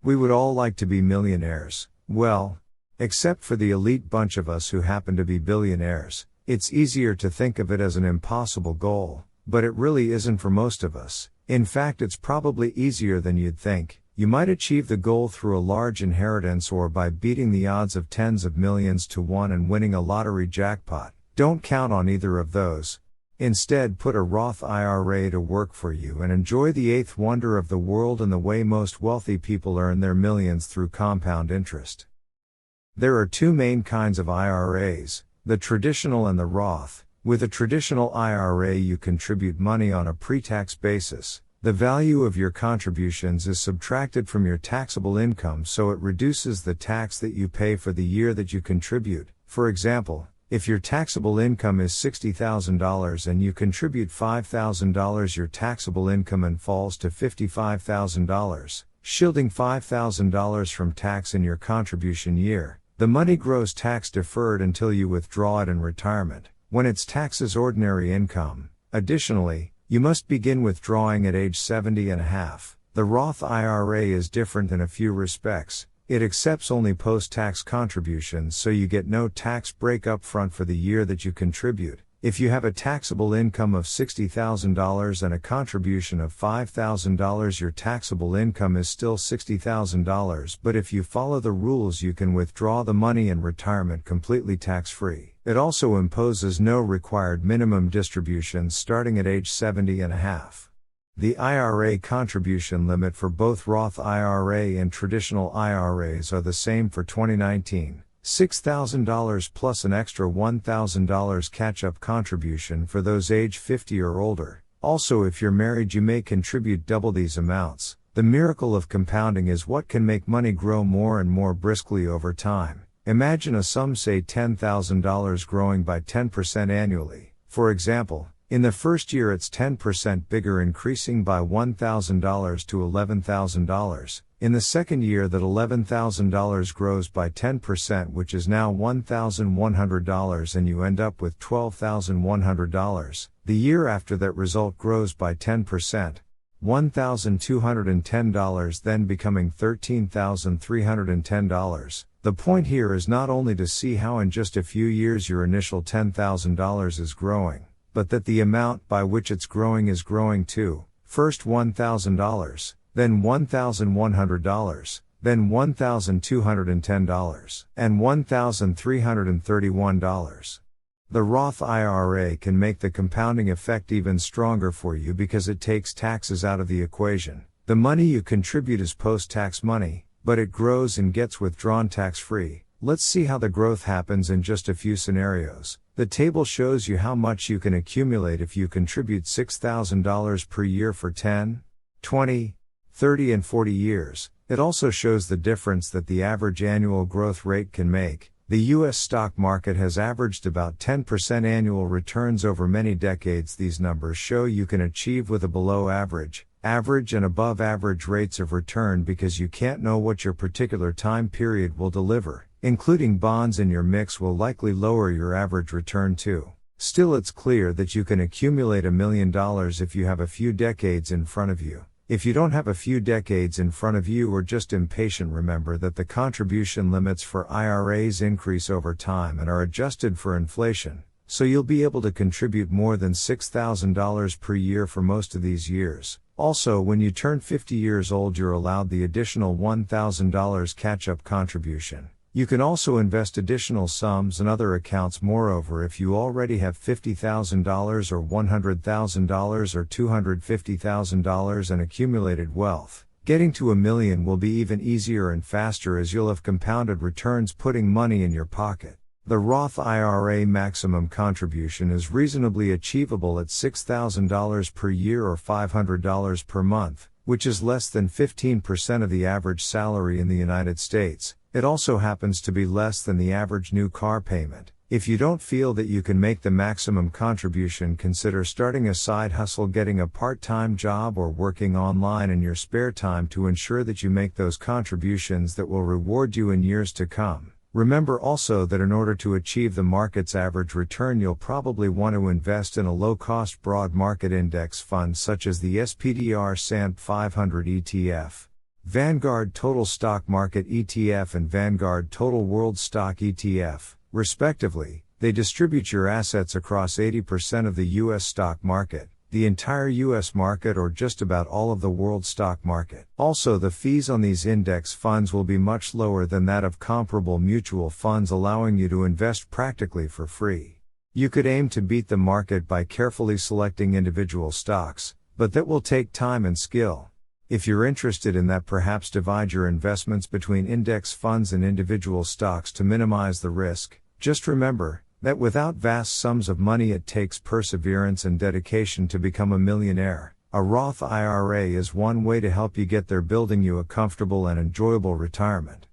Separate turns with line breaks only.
We would all like to be millionaires, well, except for the elite bunch of us who happen to be billionaires. It's easier to think of it as an impossible goal, but it really isn't for most of us. In fact, it's probably easier than you'd think. You might achieve the goal through a large inheritance or by beating the odds of tens of millions to one and winning a lottery jackpot. Don't count on either of those. Instead, put a Roth IRA to work for you and enjoy the eighth wonder of the world and the way most wealthy people earn their millions through compound interest. There are two main kinds of IRAs, the traditional and the Roth. With a traditional IRA, you contribute money on a pre-tax basis. The value of your contributions is subtracted from your taxable income, so it reduces the tax that you pay for the year that you contribute. For example, if your taxable income is $60,000 and you contribute $5,000, your taxable income falls to $55,000, shielding $5,000 from tax in your contribution year. The money grows tax deferred until you withdraw it in retirement, when it's taxed as ordinary income. Additionally, you must begin withdrawing at age 70 and a half. The Roth IRA is different in a few respects. It accepts only post-tax contributions, so you get no tax break up front for the year that you contribute. If you have a taxable income of $60,000 and a contribution of $5,000, your taxable income is still $60,000, but if you follow the rules, you can withdraw the money in retirement completely tax-free. It also imposes no required minimum distributions starting at age 70 and a half. The IRA contribution limit for both Roth IRA and traditional IRAs are the same for 2019, $6,000 plus an extra $1,000 catch-up contribution for those age 50 or older. Also, if you're married, you may contribute double these amounts. The miracle of compounding is what can make money grow more and more briskly over time. Imagine a sum, say $10,000, growing by 10% annually. For example, in the first year it's 10% bigger, increasing by $1,000 to $11,000. In the second year, that $11,000 grows by 10%, which is now $1,100, and you end up with $12,100. The year after, that result grows by 10%, $1,210, then becoming $13,310. The point here is not only to see how in just a few years your initial $10,000 is growing, but that the amount by which it's growing is growing too. First $1,000, then $1,100, then $1,210, and $1,331. The Roth IRA can make the compounding effect even stronger for you because it takes taxes out of the equation. The money you contribute is post-tax money, but it grows and gets withdrawn tax-free. Let's see how the growth happens in just a few scenarios. The table shows you how much you can accumulate if you contribute $6,000 per year for 10, 20, 30 and 40 years. It also shows the difference that the average annual growth rate can make. The U.S. stock market has averaged about 10% annual returns over many decades. These numbers show you can achieve with a below average, average and above average rates of return because you can't know what your particular time period will deliver. Including bonds in your mix will likely lower your average return too. Still, it's clear that you can accumulate $1 million if you have a few decades in front of you. If you don't have a few decades in front of you or just impatient, remember that the contribution limits for IRAs increase over time and are adjusted for inflation, so you'll be able to contribute more than $6,000 per year for most of these years. Also, when you turn 50 years old, you're allowed the additional $1,000 catch-up contribution. You can also invest additional sums in other accounts. Moreover, if you already have $50,000 or $100,000 or $250,000 in accumulated wealth, getting to $1 million will be even easier and faster as you'll have compounded returns putting money in your pocket. The Roth IRA maximum contribution is reasonably achievable at $6,000 per year or $500 per month, which is less than 15% of the average salary in the United States. It also happens to be less than the average new car payment. If you don't feel that you can make the maximum contribution, consider starting a side hustle, getting a part-time job, or working online in your spare time to ensure that you make those contributions that will reward you in years to come. Remember also that in order to achieve the market's average return, you'll probably want to invest in a low-cost broad market index fund such as the SPDR SANP 500 ETF. Vanguard Total Stock Market ETF and Vanguard Total World Stock ETF, respectively. They distribute your assets across 80% of the US stock market, the entire US market, or just about all of the world stock market. Also, the fees on these index funds will be much lower than that of comparable mutual funds, allowing you to invest practically for free. You could aim to beat the market by carefully selecting individual stocks, but that will take time and skill. If you're interested in that, perhaps divide your investments between index funds and individual stocks to minimize the risk. Just remember that without vast sums of money, it takes perseverance and dedication to become a millionaire. A Roth IRA is one way to help you get there, building you a comfortable and enjoyable retirement.